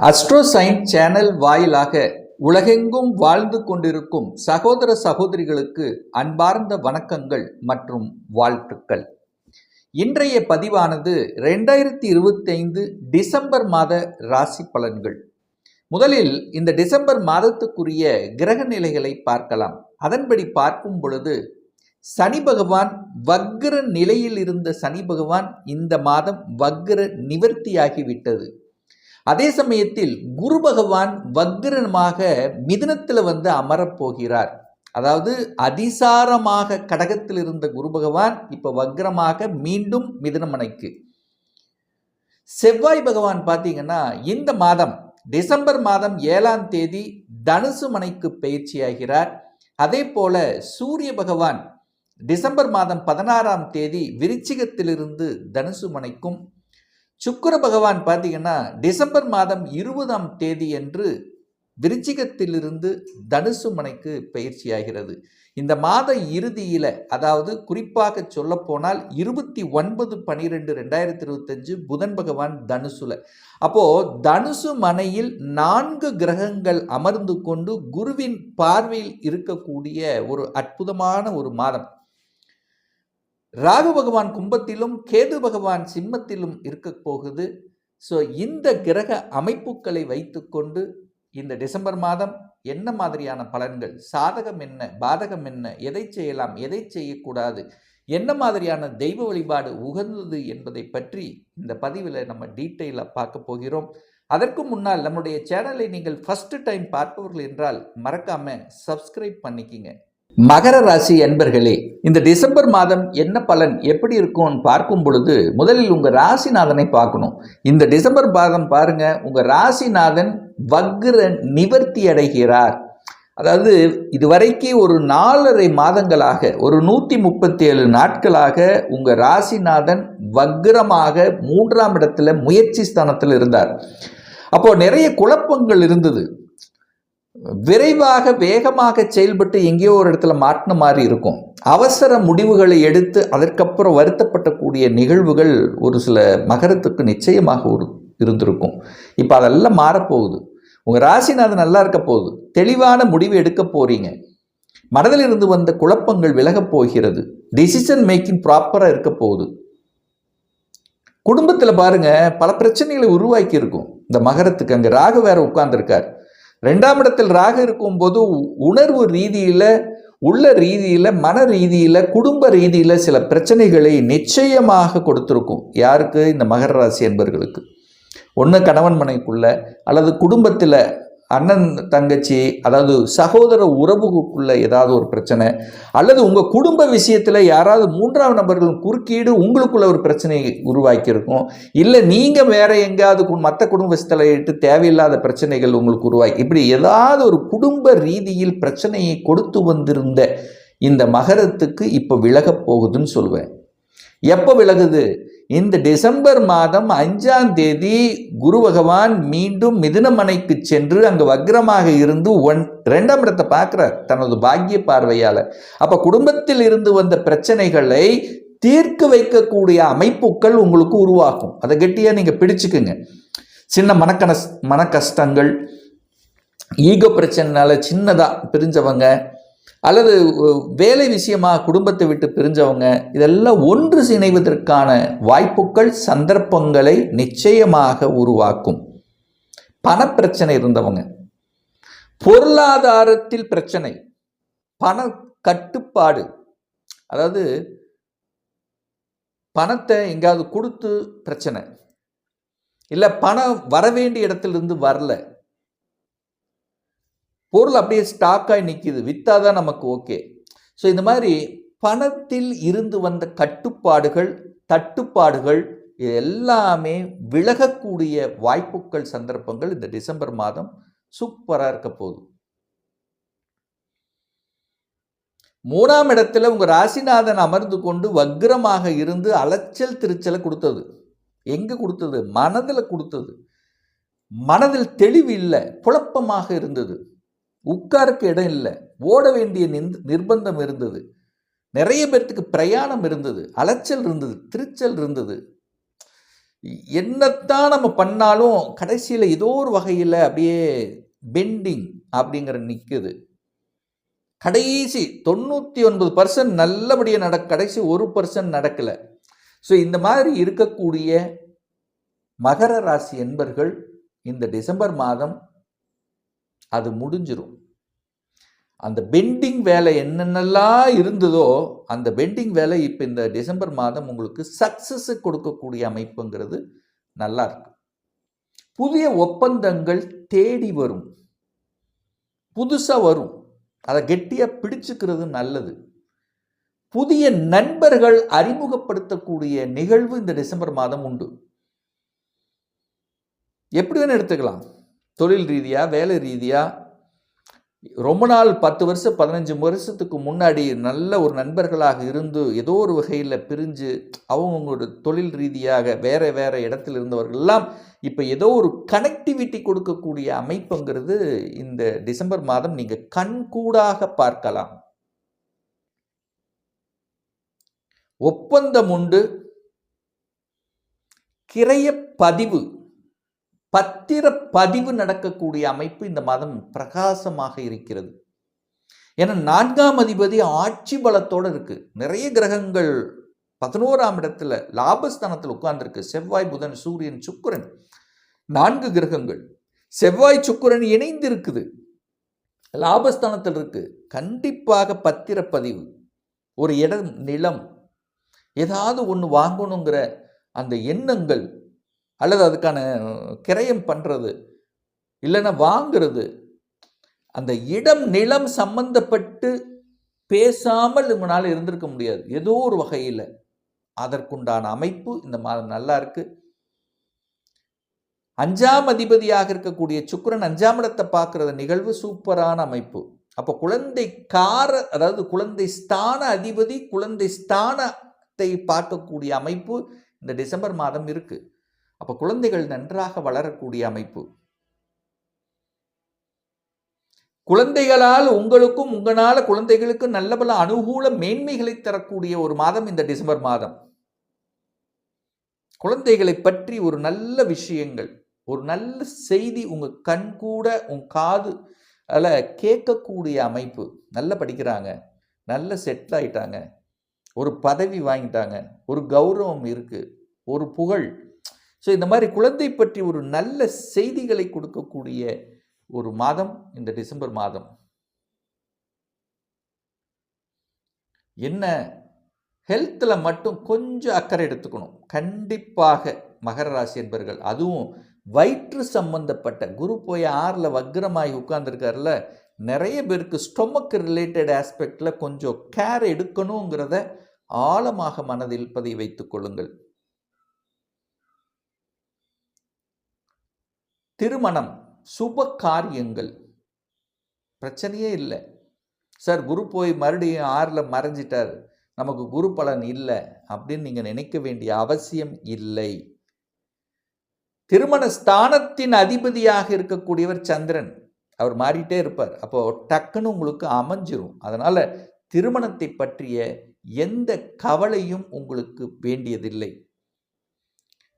அஸ்ட்ரோசைன் channel வாயிலாக உலகெங்கும் வாழ்ந்து கொண்டிருக்கும் சகோதர சகோதரிகளுக்கு அன்பார்ந்த வணக்கங்கள் மற்றும் வாழ்த்துக்கள். இன்றைய பதிவானது 2025 டிசம்பர் மாத ராசி பலன்கள். முதலில் இந்த டிசம்பர் மாதத்துக்குரிய கிரக நிலைகளை பார்க்கலாம். அதன்படி பார்க்கும் பொழுது சனி பகவான் வக்ர நிலையில் இருந்த சனி பகவான் இந்த மாதம் வக்ர நிவர்த்தியாகிவிட்டது. அதே சமயத்தில் குரு பகவான் வக்ரமாக மிதுனத்தில் அமரப்போகிறார். அதாவது அதிசாரமாக கடகத்தில் இருந்த குரு பகவான் இப்ப வக்ரமாக மீண்டும் மிதுனமனைக்கு. செவ்வாய் பகவான் பார்த்தீங்கன்னா இந்த மாதம் டிசம்பர் மாதம் 7ஆம் தேதி தனுசு மனைக்கு பயிற்சியாகிறார். அதே போல சூரிய பகவான் டிசம்பர் மாதம் 16ஆம் தேதி விருச்சிகத்திலிருந்து தனுசு மனைக்கும், சுக்கிர பகவான் பார்த்தீங்கன்னா டிசம்பர் மாதம் 20ஆம் தேதி என்று விருச்சிகத்திலிருந்து தனுசு மனைக்கு பயிற்சியாகிறது. இந்த மாத இறுதியில், அதாவது குறிப்பாக சொல்ல போனால் 29/12/2025 புதன் பகவான் தனுசுல. அப்போ தனுசு மனையில் 4 கிரகங்கள் அமர்ந்து கொண்டு குருவின் பார்வையில் இருக்கக்கூடிய ஒரு அற்புதமான ஒரு மாதம். ராகு பகவான் கும்பத்திலும் கேது பகவான் சிம்மத்திலும் இருக்க போகுது. ஸோ இந்த கிரக அமைப்புகளை வைத்துக்கொண்டு இந்த டிசம்பர் மாதம் என்ன மாதிரியான பலன்கள், சாதகம் என்ன, பாதகம் என்ன, எதை செய்யலாம், எதை செய்யக்கூடாது, என்ன மாதிரியான தெய்வ வழிபாடு உகந்தது என்பதை பற்றி இந்த பதிவில் நம்ம டீட்டெயிலாக பார்க்க போகிறோம். அதற்கு முன்னால் நம்முடைய சேனலை நீங்கள் ஃபர்ஸ்ட் டைம் பார்ப்பவர்கள் என்றால் மறக்காம சப்ஸ்கிரைப் பண்ணிக்கிங்க. மகர ராசி அன்பர்களே, இந்த டிசம்பர் மாதம் என்ன பலன் எப்படி இருக்கும்னு பார்க்கும் பொழுது முதலில் உங்க ராசிநாதனை பார்க்கணும். இந்த டிசம்பர் மாதம் பாருங்க, உங்க ராசிநாதன் வக்ர நிவர்த்தி அடைகிறார். அதாவது இதுவரைக்கும் ஒரு 4.5 மாதங்களாக, ஒரு 137 நாட்களாக உங்க ராசிநாதன் வக்ரமாக 3ஆம் இடத்துல முயற்சி ஸ்தானத்தில் இருந்தார். அப்போ நிறைய குழப்பங்கள் இருந்தது. விரைவாக வேகமாக செயல்பட்டு எங்கேயோ ஒரு இடத்துல மாட்டின மாதிரி இருக்கும். அவசர முடிவுகளை எடுத்து அதற்கப்புறம் வருத்தப்படக்கூடிய நிகழ்வுகள் ஒரு சில மகரத்துக்கு நிச்சயமாக இருந்திருக்கும். இப்போ அதெல்லாம் மாறப்போகுது. உங்கள் ராசிநாதன் நல்லா இருக்க போகுது. தெளிவான முடிவு எடுக்க போறீங்க. மனதில் இருந்து வந்த குழப்பங்கள் விலகப் போகிறது. டிசிஷன் மேக்கிங் ப்ராப்பராக இருக்க போகுது. குடும்பத்தில் பாருங்க பல பிரச்சனைகளை உருவாக்கி இருக்கும் இந்த மகரத்துக்கு. அங்கே ராகு வேற உட்கார்ந்துருக்கார். 2ஆம் இடத்தில் ராகு இருக்கும்போது உணர்வு ரீதியில், உள்ள ரீதியில், மன ரீதியில், குடும்ப ரீதியில் சில பிரச்சனைகளை நிச்சயமாக கொடுத்துருக்கும். யாருக்கு? இந்த மகர ராசி என்பவர்களுக்கு. ஒன்று கணவன் மனைக்குள்ள, அல்லது குடும்பத்தில் அண்ணன் தங்கச்சி, அதாவது சகோதர உறவுக்குள்ள ஏதாவது ஒரு பிரச்சனை, அல்லது உங்கள் குடும்ப விஷயத்தில் யாராவது 3ஆம் நபர்கள் குறுக்கீடு உங்களுக்குள்ள ஒரு பிரச்சனையை உருவாக்கியிருக்கும். இல்லை நீங்கள் வேற எங்கேயாவது மற்ற குடும்பத்தில் இட்டு தேவையில்லாத பிரச்சனைகள் உங்களுக்கு உருவாக்கி, இப்படி ஏதாவது ஒரு குடும்ப ரீதியில் பிரச்சனையை கொடுத்து வந்திருந்த இந்த மகரத்துக்கு இப்போ விலகப் போகுதுன்னு சொல்லுவேன். எப்போ விலகுது? இந்த டிசம்பர் மாதம் 5ஆம் தேதி குரு பகவான் மீண்டும் மிதுனமனைக்கு சென்று அங்கு வக்ரமாக இருந்து 2ஆம் இடத்தை பார்க்கிறார் தனது பாக்கிய பார்வையால். அப்போ குடும்பத்தில் இருந்து வந்த பிரச்சனைகளை தீர்க்க வைக்கக்கூடிய அமைப்புகள் உங்களுக்கு உருவாக்கும். அதை கெட்டியாக நீங்கள் பிடிச்சுக்குங்க. சின்ன மன கஷ்டங்கள், ஈகோ பிரச்சனைனால சின்னதாக பிரிஞ்சவங்க, அல்லது வேலை விஷயமாக குடும்பத்தை விட்டு பிரிஞ்சவங்க, இதெல்லாம் ஒன்று இணைவதற்கான வாய்ப்புகள், சந்தர்ப்பங்களை நிச்சயமாக உருவாக்கும். பணப்பிரச்சனை இருந்தவங்க, பொருளாதாரத்தில் பிரச்சனை, பண கட்டுப்பாடு, அதாவது பணத்தை எங்காவது கொடுத்து பிரச்சனை, இல்லை பணம் வர வேண்டிய இடத்திலிருந்து வரல, பொருள் அப்படியே ஸ்டாக்காக நிற்கிது, விற்றாதான் நமக்கு ஓகே. ஸோ இந்த மாதிரி பணத்தில் இருந்து வந்த கட்டுப்பாடுகள், தட்டுப்பாடுகள், இது எல்லாமே விலகக்கூடிய வாய்ப்புகள், சந்தர்ப்பங்கள் இந்த டிசம்பர் மாதம் சூப்பராக இருக்க போகுது. 3ஆம் இடத்துல உங்கள் ராசிநாதன் அமர்ந்து கொண்டு வக்ரமாக இருந்து அலைச்சல் திருச்சலை கொடுத்தது. எங்கே கொடுத்தது? மனதில் கொடுத்தது. மனதில் தெளிவு இல்லை, குழப்பமாக இருந்தது. உட்காருக்கு இடம் இல்லை, ஓட வேண்டிய நிர்பந்தம் இருந்தது, நிறைய பேர்த்துக்கு பிரயாணம் இருந்தது, அலைச்சல் இருந்தது, திருச்சல் இருந்தது. என்னத்தான் நம்ம பண்ணாலும் கடைசியில் ஏதோ ஒரு வகையில் அப்படியே பெண்டிங் அப்படிங்கிற நிற்குது. கடைசி 99% நல்லபடியாக கடைசி 1% நடக்கலை. ஸோ இந்த மாதிரி இருக்கக்கூடிய மகர ராசி என்பர்கள் இந்த டிசம்பர் மாதம் அது முடிஞ்சிடும். அந்த பெண்டிங் வேலை என்னென்னலாம் இருந்ததோ அந்த பெண்டிங் வேலை இப்போ இந்த டிசம்பர் மாதம் உங்களுக்கு சக்சஸ் கொடுக்கக்கூடிய அமைப்புங்கிறது நல்லா இருக்கு. புதிய ஒப்பந்தங்கள் தேடி வரும், புதுசாக வரும், அதை கெட்டியாக பிடிச்சுக்கிறது நல்லது. புதிய நண்பர்கள் அறிமுகப்படுத்தக்கூடிய நிகழ்வு இந்த டிசம்பர் மாதம் உண்டு. எப்படி வேணும் எடுத்துக்கலாம். தொழில் ரீதியாக, வேலை ரீதியாக, ரொம்ப நாள் 10 வருஷம் 15 வருஷத்துக்கு முன்னாடி நல்ல ஒரு நண்பர்களாக இருந்து ஏதோ ஒரு வகையில் பிரிஞ்சு அவங்களோட தொழில் ரீதியாக வேற வேற இடத்துல இருந்தவர்கள்லாம் இப்போ ஏதோ ஒரு கனெக்டிவிட்டி கொடுக்கக்கூடிய அமைப்புங்கிறது இந்த டிசம்பர் மாதம் நீங்கள் கண்கூடாக பார்க்கலாம். ஒப்பந்தம் உண்டு, கிரைய பதிவு, பத்திர பதிவு நடக்கக்கூடிய அமைப்பு இந்த மாதம் பிரகாசமாக இருக்கிறது. ஏன்னா 4ஆம் அதிபதி ஆட்சி பலத்தோடு இருக்கு. நிறைய கிரகங்கள் 11ஆம் இடத்துல லாபஸ்தானத்தில் உட்கார்ந்துருக்கு. செவ்வாய், புதன், சூரியன், சுக்கிரன், 4 கிரகங்கள். செவ்வாய் சுக்கிரன் இணைந்து இருக்குது, லாபஸ்தானத்தில் இருக்கு. கண்டிப்பாக பத்திரப்பதிவு, ஒரு இடம், நிலம், ஏதாவது ஒன்று வாங்கணுங்கிற அந்த எண்ணங்கள் அல்லது அதுக்கான கிரயம் பண்ணுறது இல்லைன்னா வாங்கிறது, அந்த இடம் நிலம் சம்பந்தப்பட்டு பேசாமல் உங்களால் இருந்திருக்க முடியாது. ஏதோ ஒரு வகையில் அதற்குண்டான அமைப்பு இந்த மாதம் நல்லா இருக்கு. 5ஆம் அதிபதியாக இருக்கக்கூடிய சுக்கிரன் 5ஆம் இடத்தை பார்க்குற நிகழ்வு சூப்பரான அமைப்பு. அப்போ அதாவது குழந்தை ஸ்தான அதிபதி குழந்தை ஸ்தானத்தை பார்க்கக்கூடிய அமைப்பு இந்த டிசம்பர் மாதம் இருக்கு. அப்போ குழந்தைகள் நன்றாக வளரக்கூடிய அமைப்பு. குழந்தைகளால் உங்களுக்கும் உங்களால குழந்தைகளுக்கும் நல்ல பல அனுகூல மேன்மைகளை தரக்கூடிய ஒரு மாதம் இந்த டிசம்பர் மாதம். குழந்தைகளை பற்றி ஒரு நல்ல விஷயங்கள், ஒரு நல்ல செய்தி உங்க கண் கூட உங்க காது கேட்கக்கூடிய அமைப்பு. நல்லா படிக்கிறாங்க, நல்ல செட்டில் ஆயிட்டாங்க, ஒரு பதவி வாங்கிட்டாங்க, ஒரு கௌரவம் இருக்கு, ஒரு புகழ். ஸோ இந்த மாதிரி குழந்தை பற்றி ஒரு நல்ல செய்திகளை கொடுக்கக்கூடிய ஒரு மாதம் இந்த டிசம்பர் மாதம். என்ன ஹெல்த்தில் மட்டும் கொஞ்சம் அக்கறை எடுத்துக்கணும் கண்டிப்பாக மகர ராசி என்பர்கள். அதுவும் வயிற்று சம்பந்தப்பட்ட குரு போய் 6ல் வக்ரமாகி உட்கார்ந்துருக்காருல, நிறைய பேருக்கு ஸ்டொமக் ரிலேட்டட் ஆஸ்பெக்டில் கொஞ்சம் கேர் எடுக்கணுங்கிறத ஆழமாக மனதில் பதிய வைத்துக் கொள்ளுங்கள். திருமணம், சுப காரியங்கள், பிரச்சனையே இல்லை. சார் குரு போய் மறுபடியும் 6ல் மறைஞ்சிட்டார், நமக்கு குரு பலன் இல்லை அப்படின்னு நீங்கள் நினைக்க வேண்டிய அவசியம் இல்லை. திருமண ஸ்தானத்தின் அதிபதியாக இருக்கக்கூடியவர் சந்திரன், அவர் மாறிட்டே இருப்பார். அப்போ டக்குன்னு உங்களுக்கு அமைஞ்சிரும். அதனால திருமணத்தை பற்றிய எந்த கவலையும் உங்களுக்கு வேண்டியதில்லை.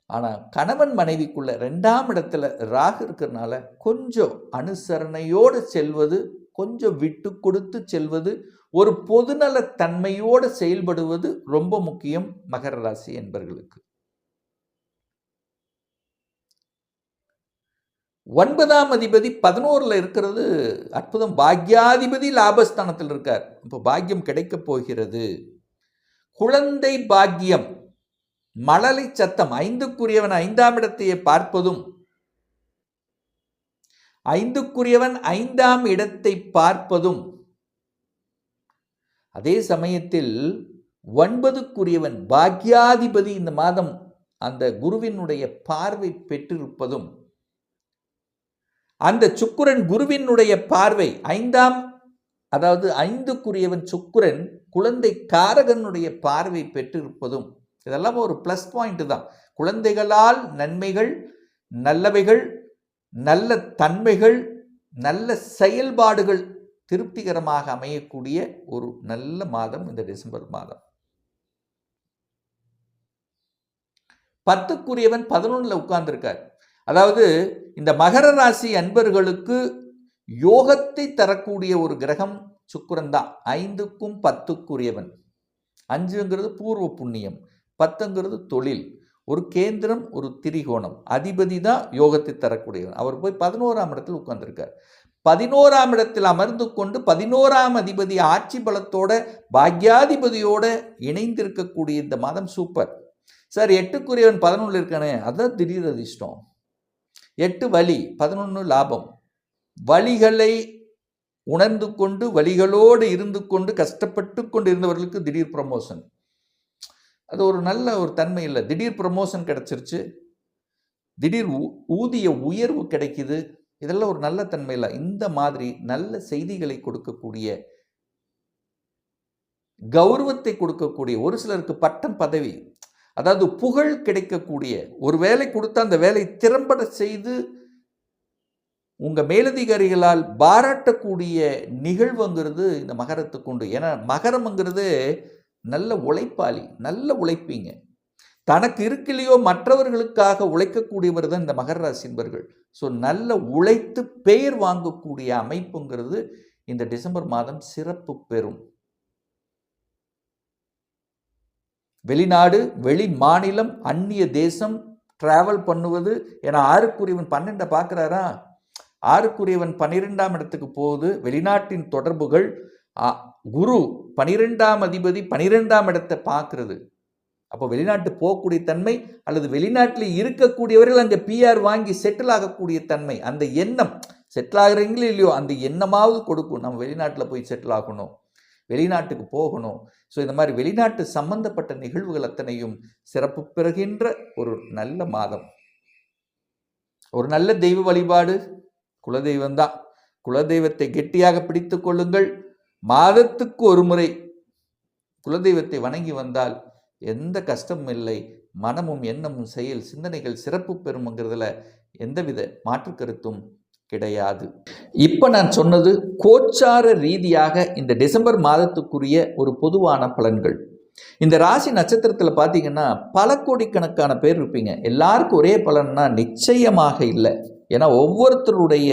ஆனால் கணவன் மனைவிக்குள்ள 2ஆம் இடத்துல ராகு இருக்கிறதுனால கொஞ்சம் அனுசரணையோடு செல்வது, கொஞ்சம் விட்டு கொடுத்து செல்வது, ஒரு பொதுநல தன்மையோடு செயல்படுவது ரொம்ப முக்கியம் மகர ராசி என்பவர்களுக்கு. 9ஆம் அதிபதி 11ல் இருக்கிறது அற்புதம். பாக்யாதிபதி லாபஸ்தானத்தில் இருக்கார். இப்போ பாக்கியம் கிடைக்க போகிறது. குழந்தை பாக்கியம், மழலை சத்தம், 5க்குரியவன் 5ஆம் இடத்தையே பார்ப்பதும், 5க்குரியவன் 5ஆம் இடத்தை பார்ப்பதும், அதே சமயத்தில் 9க்குரியவன் பாக்யாதிபதி இந்த மாதம் அந்த குருவினுடைய பார்வை பெற்றிருப்பதும், அந்த சுக்கிரன் குருவினுடைய பார்வை 5க்குரியவன் சுக்கிரன் குழந்தை காரகனுடைய பார்வை பெற்றிருப்பதும், இதெல்லாம் ஒரு ப்ளஸ் பாயிண்ட் தான். குழந்தைகளால் நன்மைகள், நல்லவைகள், நல்ல தன்மைகள், நல்ல செயல்பாடுகள் திருப்திகரமாக அமையக்கூடிய ஒரு நல்ல மாதம் இந்த டிசம்பர் மாதம். 10க்குரியவன் 11ல் உட்கார்ந்திருக்கார். அதாவது இந்த மகர ராசி அன்பர்களுக்கு யோகத்தை தரக்கூடிய ஒரு கிரகம் சுக்கிரன் தான். 5க்கும் 10க்குரியவன். 5ங்கிறது பூர்வ புண்ணியம், 10ங்கிறது தொழில். ஒரு கேந்திரம், ஒரு திரிகோணம். அதிபதி தான் யோகத்தை தரக்கூடியவன். அவர் போய் 11ஆம் இடத்தில் உட்கார்ந்திருக்கார். 11ஆம் இடத்தில் அமர்ந்து கொண்டு 11ஆம் அதிபதி ஆட்சி பலத்தோட பாக்யாதிபதியோட இணைந்திருக்கக்கூடிய இந்த மாதம் சூப்பர். சார் 8க்குரியவன் 11ல் இருக்கானே, அதான் திடீர் அதிர்ஷ்டம். 8 வலி, 11 லாபம். வலிகளை உணர்ந்து கொண்டு வலிகளோடு இருந்து கொண்டு கஷ்டப்பட்டு கொண்டு இருந்தவர்களுக்கு திடீர் ப்ரமோஷன். அது ஒரு நல்ல ஒரு தன்மை இல்லை. திடீர் ப்ரமோஷன் கிடைச்சிருச்சு, திடீர் ஊதிய உயர்வு கிடைக்குது. இதெல்லாம் ஒரு நல்ல தன்மை இல்லை. இந்த மாதிரி நல்ல செய்திகளை கொடுக்கக்கூடிய, கௌரவத்தை கொடுக்கக்கூடிய, ஒரு சிலருக்கு பட்டம் பதவி, அதாவது புகழ் கிடைக்கக்கூடிய, ஒரு வேலை கொடுத்தா அந்த வேலை திறம்பட செய்து உங்க மேலதிகாரிகளால் பாராட்டக்கூடிய நிகழ்வுங்கிறது இந்த மகரத்துக்கு உண்டு. ஏன்னா மகரம்ங்கிறது நல்ல உழைப்பாளி, நல்ல உழைப்பீங்க. தனக்கு இருக்கலையோ மற்றவர்களுக்காக உழைக்கக்கூடியவர் தான் இந்த மகர ராசி என்பர்கள். ஸோ நல்ல உழைத்து பெயர் வாங்கக்கூடிய அமைப்புங்கிறது இந்த டிசம்பர் மாதம் சிறப்பு பெறும். வெளிநாடு, வெளி மாநிலம், அந்நிய தேசம் டிராவல் பண்ணுவது. ஏன்னா 6க்குரியவன் 12 பார்க்குறாரா, 6க்குரியவன் 12ஆம் இடத்துக்கு போகுது. வெளிநாட்டின் தொடர்புகள். குரு 12ஆம் அதிபதி 12ஆம் இடத்தை பார்க்கறது. அப்போ வெளிநாட்டு போகக்கூடிய தன்மை, அல்லது வெளிநாட்டில் இருக்கக்கூடியவர்கள் அங்கே பிஆர் வாங்கி செட்டில் ஆகக்கூடிய தன்மை, அந்த எண்ணம், செட்டில் ஆகுறீங்களோ இல்லையோ அந்த எண்ணமாவது கொடுக்கும். நம்ம வெளிநாட்டில் போய் செட்டில் ஆகணும், வெளிநாட்டுக்கு போகணும். ஸோ இந்த மாதிரி வெளிநாட்டு சம்பந்தப்பட்ட நிகழ்வுகள் அத்தனையும் சிறப்பு பெறுகின்ற ஒரு நல்ல மாதம். ஒரு நல்ல தெய்வ வழிபாடு குலதெய்வம் தான். குலதெய்வத்தை கெட்டியாக பிடித்து கொள்ளுங்கள். மாதத்துக்கு ஒரு முறை குலதெய்வத்தை வணங்கி வந்தால் எந்த கஷ்டமும் இல்லை. மனமும் எண்ணமும் செயல் சிந்தனைகள் சிறப்பு பெறும்ங்கிறதுல எந்தவித மாற்று கருத்தும் கிடையாது. இப்போ நான் சொன்னது கோச்சார ரீதியாக இந்த டிசம்பர் மாதத்துக்குரிய ஒரு பொதுவான பலன்கள். இந்த ராசி நட்சத்திரத்தில் பார்த்தீங்கன்னா பல கோடிக்கணக்கான பேர் இருப்பீங்க. எல்லாருக்கும் ஒரே பலன்னா நிச்சயமாக இல்லை. ஏன்னா ஒவ்வொருத்தருடைய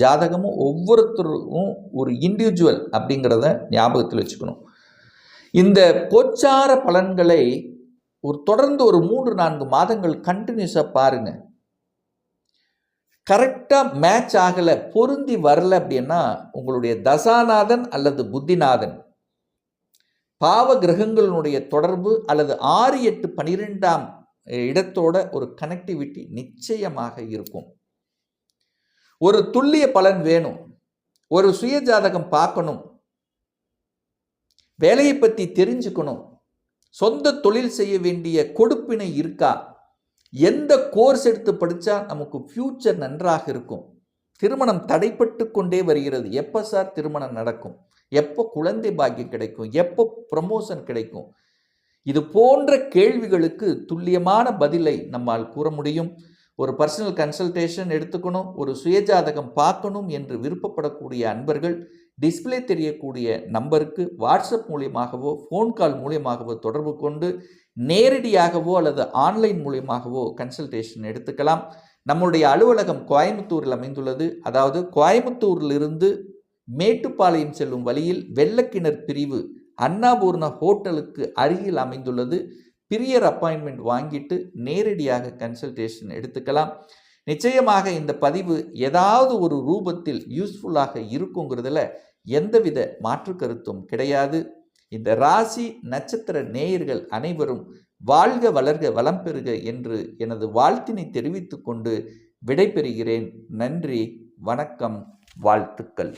ஜாதகமும் ஒவ்வொருத்தரும் ஒரு இண்டிவிஜுவல் அப்படிங்கிறத ஞாபகத்தில் வச்சுக்கணும். இந்த கோச்சார பலன்களை தொடர்ந்து ஒரு 3-4 மாதங்கள் கண்டினியூஸாக பாருங்க. கரெக்டாக மேட்ச் ஆகலை, பொருந்தி வரல அப்படின்னா உங்களுடைய தசாநாதன் அல்லது புத்திநாதன் பாவ கிரகங்களுடைய தொடர்பு அல்லது 6, 8, 12ஆம் இடத்தோட ஒரு கனெக்டிவிட்டி நிச்சயமாக இருக்கும். ஒரு துல்லிய பலன் வேணும். ஒரு சுய ஜாதகம் பார்க்கணும், வேலையை பற்றி தெரிஞ்சுக்கணும், சொந்த தொழில் செய்ய வேண்டிய கொடுப்பினை இருக்கா, எந்த கோர்ஸ் எடுத்து படித்தா நமக்கு ஃபியூச்சர் நன்றாக இருக்கும், திருமணம் தடைப்பட்டு கொண்டே வருகிறது, எப்போ சார் திருமணம் நடக்கும், எப்போ குழந்தை பாக்கியம் கிடைக்கும், எப்போ ப்ரமோஷன் கிடைக்கும், இது போன்ற கேள்விகளுக்கு துல்லியமான பதிலை நம்மால் கூற முடியும். ஒரு பர்சனல் கன்சல்டேஷன் எடுத்துக்கணும், ஒரு சுயஜாதகம் பார்க்கணும் என்று விருப்பப்படக்கூடிய அன்பர்கள் டிஸ்பிளே தெரியக்கூடிய நம்பருக்கு வாட்ஸ்அப் மூலியமாகவோ ஃபோன் கால் மூலியமாகவோ தொடர்பு கொண்டு நேரடியாகவோ அல்லது ஆன்லைன் மூலியமாகவோ கன்சல்டேஷன் எடுத்துக்கலாம். நம்முடைய அலுவலகம் கோயம்புத்தூரில் அமைந்துள்ளது. அதாவது கோயம்புத்தூரிலிருந்து மேட்டுப்பாளையம் செல்லும் வழியில் வெள்ளக்கிணர் பிரிவு அன்னாபூர்ண ஹோட்டலுக்கு அருகில் அமைந்துள்ளது. பிரியர் அப்பாயின்மெண்ட் வாங்கிட்டு நேரடியாக கன்சல்டேஷன் எடுத்துக்கலாம். நிச்சயமாக இந்த பதிவு ஏதாவது ஒரு ரூபத்தில் யூஸ்ஃபுல்லாக இருக்குங்கிறதுல எந்தவித மாற்று கருத்தும் கிடையாது. இந்த ராசி நட்சத்திர நேயர்கள் அனைவரும் வாழ்க வளர்க வளம் பெறுக என்று எனது வாழ்த்தினை தெரிவித்துக் கொண்டு விடைபெறுகிறேன். நன்றி, வணக்கம், வாழ்த்துக்கள்.